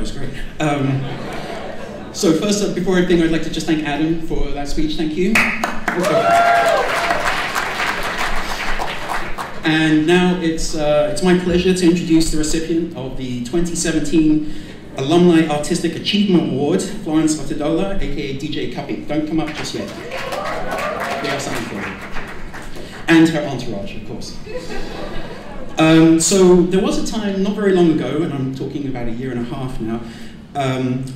That was great. So first up, before everything, I'd like to just thank Adam for that speech. Thank you. And now it's my pleasure to introduce the recipient of the 2017 Alumni Artistic Achievement Award, Florence Otedola, aka DJ Cuppy. Don't come up just yet. We have something for you. And her entourage, of course. So there was a time not very long ago, and I'm talking about a year and a half now,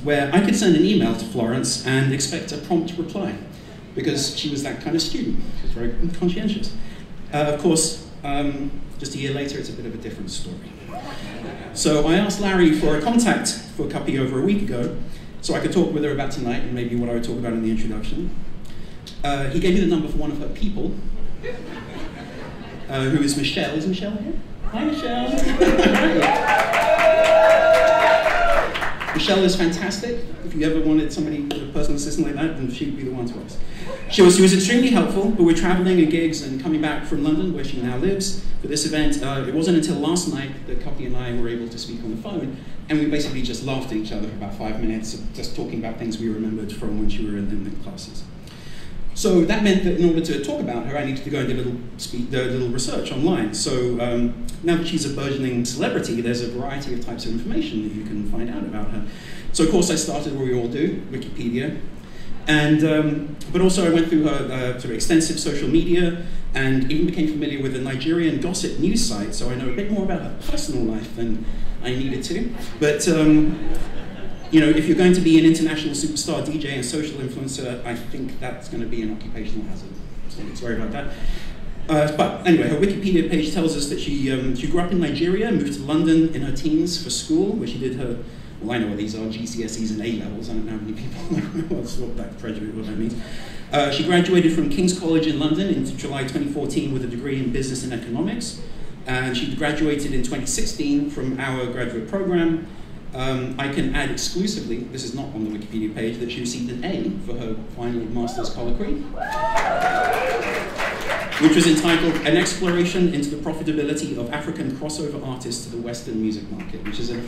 where I could send an email to Florence and expect a prompt reply, because she was that kind of student. She was very conscientious. Of course, just a year later, it's a bit of a different story. So I asked Larry for a contact for Cuppy over a week ago, so I could talk with her about tonight and maybe what I would talk about in the introduction. He gave me the number for one of her people, who is Michelle. Is Michelle here? Hi, Michelle. Michelle is fantastic. If you ever wanted somebody, a personal assistant like that, then she'd be the one to ask. She was extremely helpful, but we're traveling and gigs and coming back from London, where she now lives, for this event. It wasn't until last night that Cuppy and I were able to speak on the phone, and we basically just laughed at each other for about 5 minutes, just talking about things we remembered from when she were in the classes. So that meant that in order to talk about her, I needed to go and do a little research online. So now that she's a burgeoning celebrity, there's a variety of types of information that you can find out about her. So of course I started where we all do, Wikipedia. And, but also I went through her sort of extensive social media and even became familiar with a Nigerian gossip news site, so I know a bit more about her personal life than I needed to. But you know, if you're going to be an international superstar DJ and social influencer, I think that's going to be an occupational hazard. So sorry about that. But anyway, her Wikipedia page tells us that she grew up in Nigeria, moved to London in her teens for school, where she did her, well, I know what these are, GCSEs and A-levels. I don't know how many people know what that means. She graduated from King's College in London in July 2014 with a degree in business and economics. And she graduated in 2016 from our graduate program. I can add exclusively, this is not on the Wikipedia page, that she received an A for her final master's colloquy, which was entitled An Exploration into the Profitability of African Crossover Artists to the Western Music Market, which is an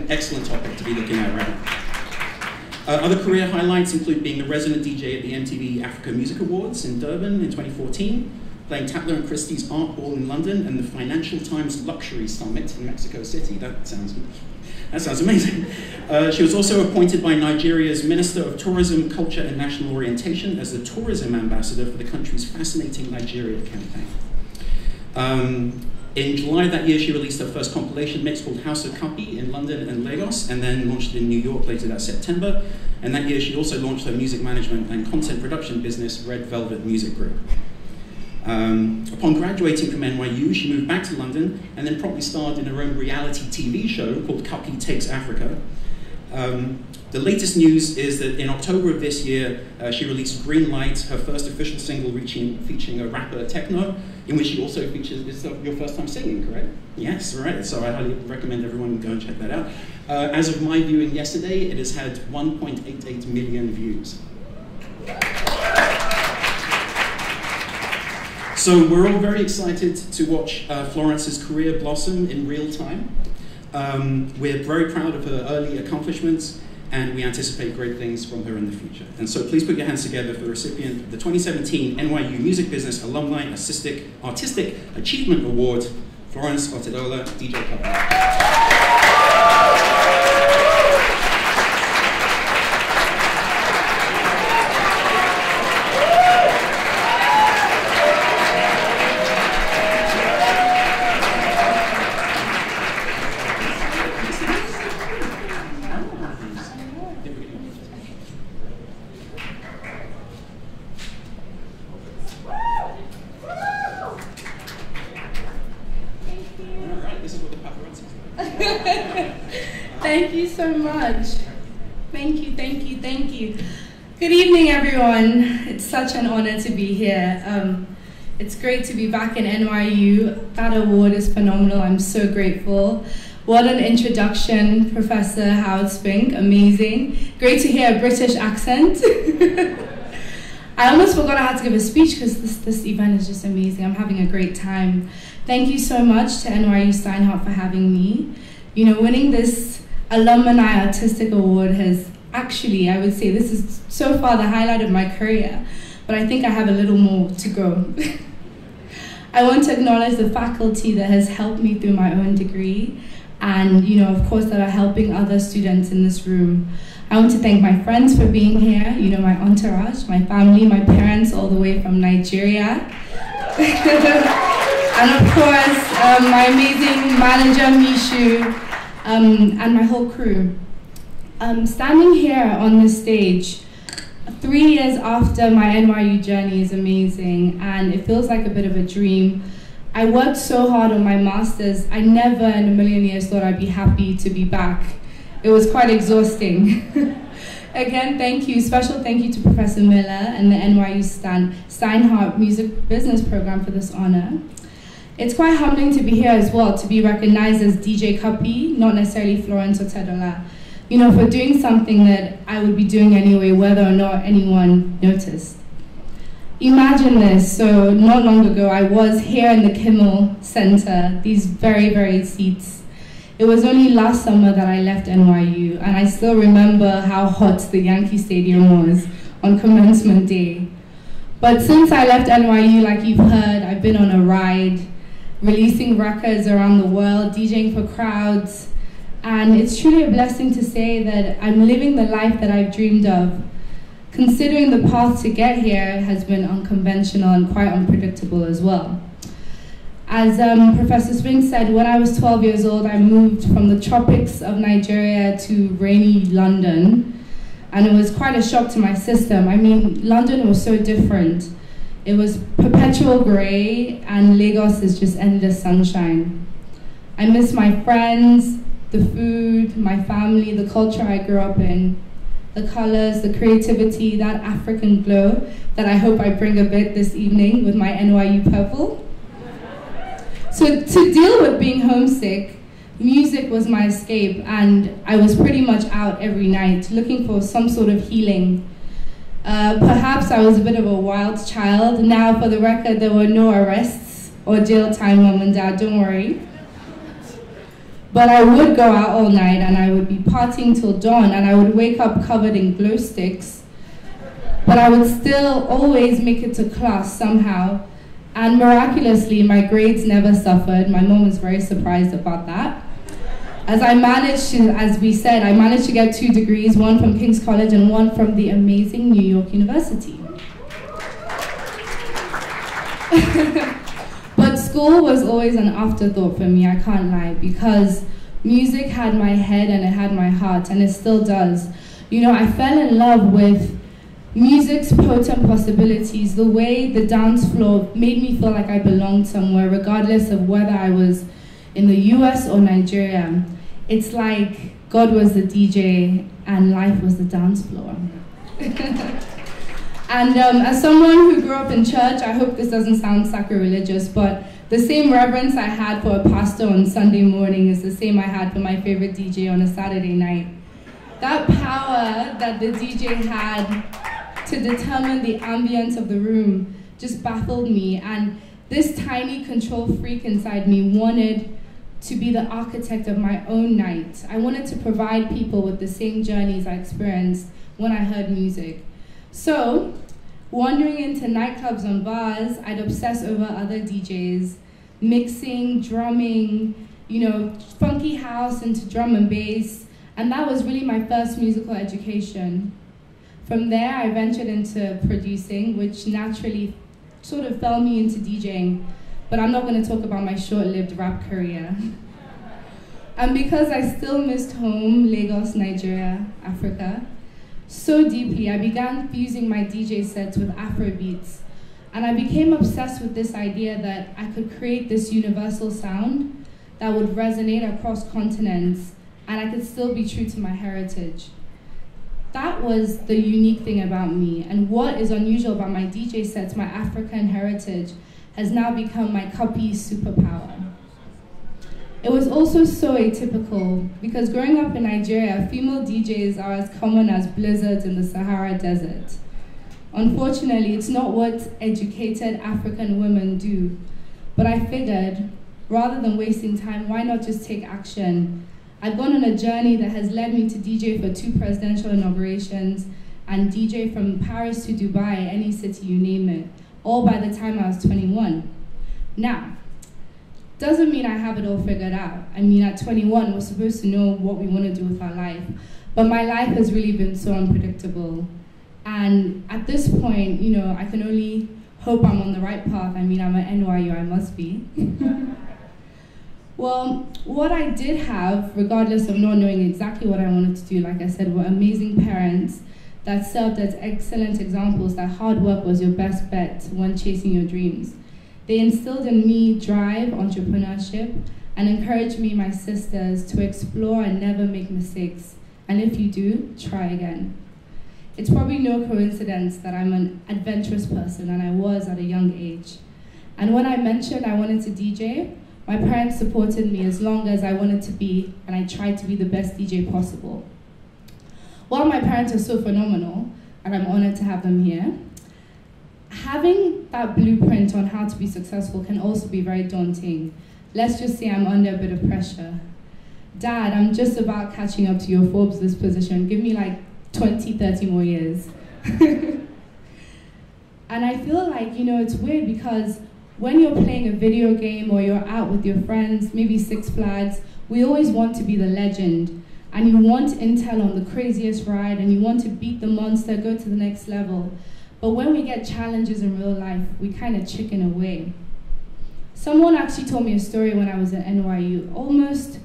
excellent topic to be looking at right now. Other career highlights include being the resident DJ at the MTV Africa Music Awards in Durban in 2014, playing Tatler and Christie's Art Ball in London and the Financial Times Luxury Summit in Mexico City. That sounds amazing. She was also appointed by Nigeria's Minister of Tourism, Culture and National Orientation as the tourism ambassador for the country's Fascinating Nigeria campaign. In July that year, she released her first compilation mix called House of Cuppy in London and Lagos, and then launched it in New York later that September. And that year, she also launched her music management and content production business, Red Velvet Music Group. Upon graduating from NYU, she moved back to London and then promptly starred in her own reality TV show called Cuppy Takes Africa. The latest news is that in October of this year, she released Green Light, her first official single featuring a rapper Techno, in which she also features, it's your first time singing, correct? Yes, all right, so I highly recommend everyone go and check that out. As of my viewing yesterday, it has had 1.88 million views. So we're all very excited to watch Florence's career blossom in real time. We're very proud of her early accomplishments, and we anticipate great things from her in the future. And so please put your hands together for the recipient of the 2017 NYU Music Business Alumni Artistic Achievement Award, Florence Otedola, DJ Cuppy. Thank you so much. Thank you, thank you, thank you. Good evening, everyone. It's such an honor to be here. It's great to be back in NYU. That award is phenomenal. I'm so grateful. What an introduction, Professor Howard Spink. Amazing. Great to hear a British accent. I almost forgot I had to give a speech because this event is just amazing. I'm having a great time. Thank you so much to NYU Steinhardt for having me. You know, winning this Alumni Artistic Award has actually, I would say this is so far the highlight of my career, but I think I have a little more to go. I want to acknowledge the faculty that has helped me through my own degree, and of course that are helping other students in this room. I want to thank my friends for being here, my entourage, my family, my parents all the way from Nigeria. And of course, my amazing manager, Mishu, and my whole crew. Standing here on this stage, 3 years after my NYU journey is amazing, and it feels like a bit of a dream. I worked so hard on my master's, I never in a million years thought I'd be happy to be back. It was quite exhausting. Again, thank you, special thank you to Professor Miller and the NYU Steinhardt Music Business Program for this honor. It's quite humbling to be here as well, to be recognized as DJ Cuppy, not necessarily Florence or Tedola, for doing something that I would be doing anyway, whether or not anyone noticed. Imagine this, so not long ago, I was here in the Kimmel Center, these very, very seats. It was only last summer that I left NYU, and I still remember how hot the Yankee Stadium was on commencement day. But since I left NYU, like you've heard, I've been on a ride, releasing records around the world, DJing for crowds, and it's truly a blessing to say that I'm living the life that I've dreamed of. Considering the path to get here has been unconventional and quite unpredictable as well. As Professor Swing said, when I was 12 years old, I moved from the tropics of Nigeria to rainy London, and it was quite a shock to my system. I mean, London was so different. It was perpetual gray, and Lagos is just endless sunshine. I miss my friends, the food, my family, the culture I grew up in, the colors, the creativity, that African glow that I hope I bring a bit this evening with my NYU purple. So to deal with being homesick, music was my escape, and I was pretty much out every night looking for some sort of healing. Perhaps I was a bit of a wild child. Now, for the record, there were no arrests or jail time, Mom and Dad, don't worry. But I would go out all night, and I would be partying till dawn, and I would wake up covered in glow sticks. But I would still always make it to class somehow. And miraculously, my grades never suffered. My mom was very surprised about that. As I managed to, as we said, I managed to get 2 degrees, one from King's College and one from the amazing New York University. But school was always an afterthought for me, I can't lie, because music had my head and it had my heart, and it still does. I fell in love with music's potent possibilities, the way the dance floor made me feel like I belonged somewhere, regardless of whether I was in the US or Nigeria. It's like God was the DJ and life was the dance floor. And as someone who grew up in church, I hope this doesn't sound sacrilegious, but the same reverence I had for a pastor on Sunday morning is the same I had for my favorite DJ on a Saturday night. That power that the DJ had to determine the ambience of the room just baffled me, and this tiny control freak inside me wanted to be the architect of my own night. I wanted to provide people with the same journeys I experienced when I heard music. So, wandering into nightclubs and bars, I'd obsess over other DJs, mixing, drumming, funky house into drum and bass, and that was really my first musical education. From there, I ventured into producing, which naturally sort of fell me into DJing, but I'm not going to talk about my short-lived rap career. And because I still missed home, Lagos, Nigeria, Africa, so deeply, I began fusing my DJ sets with Afro beats, and I became obsessed with this idea that I could create this universal sound that would resonate across continents, and I could still be true to my heritage. That was the unique thing about me, and what is unusual about my DJ sets, my African heritage, has now become my Cuppy superpower. It was also so atypical, because growing up in Nigeria, female DJs are as common as blizzards in the Sahara Desert. Unfortunately, it's not what educated African women do, but I figured, rather than wasting time, why not just take action? I've gone on a journey that has led me to DJ for 2 presidential inaugurations and DJ from Paris to Dubai, any city you name it, all by the time I was 21. Now, doesn't mean I have it all figured out. I mean, at 21, we're supposed to know what we want to do with our life. But my life has really been so unpredictable. And at this point, you know, I can only hope I'm on the right path. I mean, I'm at NYU, I must be. Well, what I did have, regardless of not knowing exactly what I wanted to do, like I said, were amazing parents that served as excellent examples that hard work was your best bet when chasing your dreams. They instilled in me drive, entrepreneurship, and encouraged me, my sisters, to explore and never make mistakes. And if you do, try again. It's probably no coincidence that I'm an adventurous person, and I was at a young age. And when I mentioned I wanted to DJ, my parents supported me as long as I wanted to be, and I tried to be the best DJ possible. While my parents are so phenomenal, and I'm honored to have them here, having that blueprint on how to be successful can also be very daunting. Let's just say I'm under a bit of pressure. Dad, I'm just about catching up to your Forbes list position. Give me like 20, 30 more years. And I feel like, you know, it's weird because when you're playing a video game or you're out with your friends, maybe Six Flags, we always want to be the legend. And you want intel on the craziest ride, and you want to beat the monster, go to the next level. But when we get challenges in real life, we kind of chicken away. Someone actually told me a story when I was at NYU, almost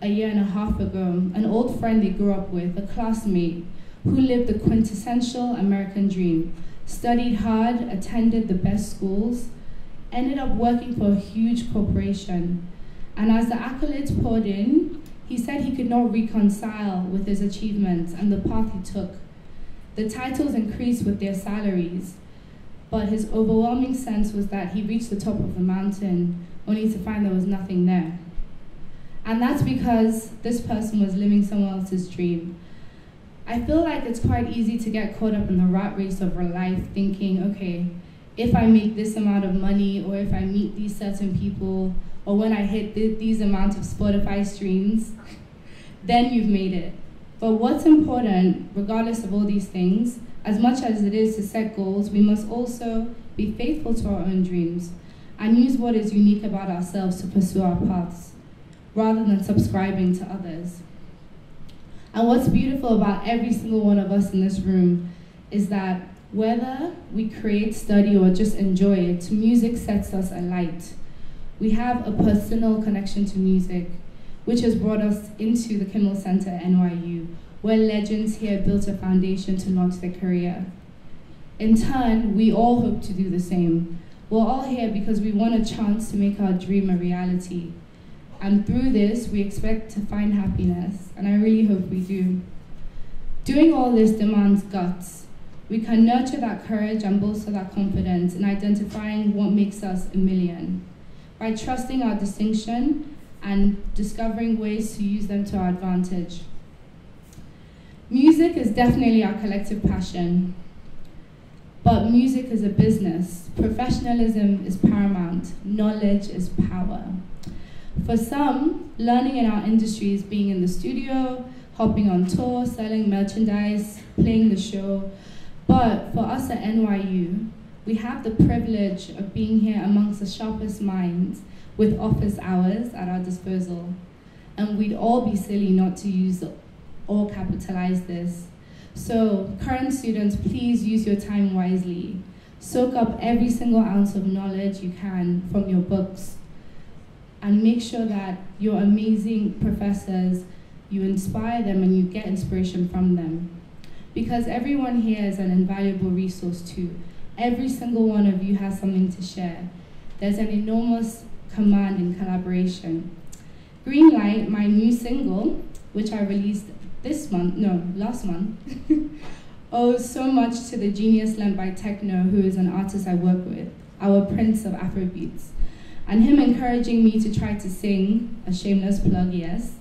a year and a half ago. An old friend they grew up with, a classmate, who lived the quintessential American dream, studied hard, attended the best schools, ended up working for a huge corporation. And as the accolades poured in, he said he could not reconcile with his achievements and the path he took. The titles increased with their salaries, but his overwhelming sense was that he reached the top of the mountain only to find there was nothing there. And that's because this person was living someone else's dream. I feel like it's quite easy to get caught up in the rat race of life, thinking, okay, if I make this amount of money, or if I meet these certain people, or when I hit these amount of Spotify streams, then you've made it. But what's important, regardless of all these things, as much as it is to set goals, we must also be faithful to our own dreams and use what is unique about ourselves to pursue our paths, rather than subscribing to others. And what's beautiful about every single one of us in this room is that whether we create, study, or just enjoy it, music sets us alight. We have a personal connection to music, which has brought us into the Kimmel Center at NYU, where legends here built a foundation to launch their career. In turn, we all hope to do the same. We're all here because we want a chance to make our dream a reality. And through this, we expect to find happiness, and I really hope we do. Doing all this demands guts. We can nurture that courage and bolster that confidence in identifying what makes us a million, by trusting our distinction and discovering ways to use them to our advantage. Music is definitely our collective passion, but music is a business. Professionalism is paramount. Knowledge is power. For some, learning in our industry is being in the studio, hopping on tour, selling merchandise, playing the show. But for us at NYU, we have the privilege of being here amongst the sharpest minds with office hours at our disposal. And we'd all be silly not to use or capitalize this. So current students, please use your time wisely. Soak up every single ounce of knowledge you can from your books, and make sure that your amazing professors, you inspire them and you get inspiration from them. Because everyone here is an invaluable resource too. Every single one of you has something to share. There's an enormous command in collaboration. Green Light, my new single, which I released last month, owes so much to the genius lent by Techno, who is an artist I work with, our prince of Afrobeats, and him encouraging me to try to sing, a shameless plug, yes.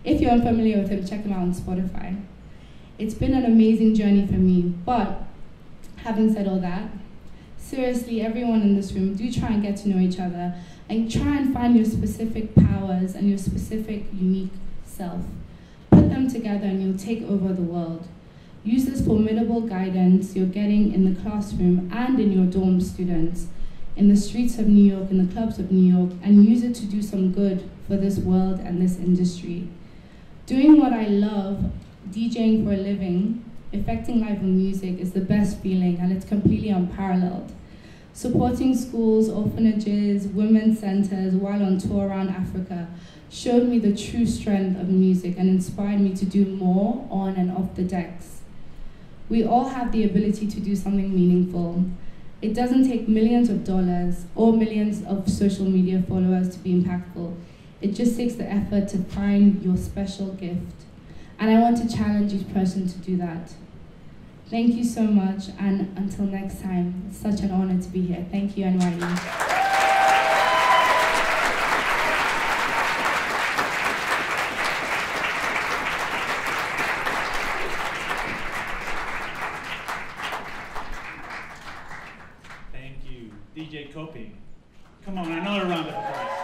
If you're unfamiliar with him, check him out on Spotify. It's been an amazing journey for me, but having said all that, seriously, everyone in this room, do try and get to know each other and try and find your specific powers and your specific unique itself. Put them together and you'll take over the world. Use this formidable guidance you're getting in the classroom and in your dorm students, in the streets of New York, in the clubs of New York, and use it to do some good for this world and this industry. Doing what I love, DJing for a living, affecting live music is the best feeling, and it's completely unparalleled. Supporting schools, orphanages, women's centers while on tour around Africa showed me the true strength of music and inspired me to do more on and off the decks. We all have the ability to do something meaningful. It doesn't take millions of dollars or millions of social media followers to be impactful. It just takes the effort to find your special gift. And I want to challenge each person to do that. Thank you so much, and until next time, it's such an honor to be here. Thank you, NYU. Thank you, DJ Cuppy. Come on, another round of applause.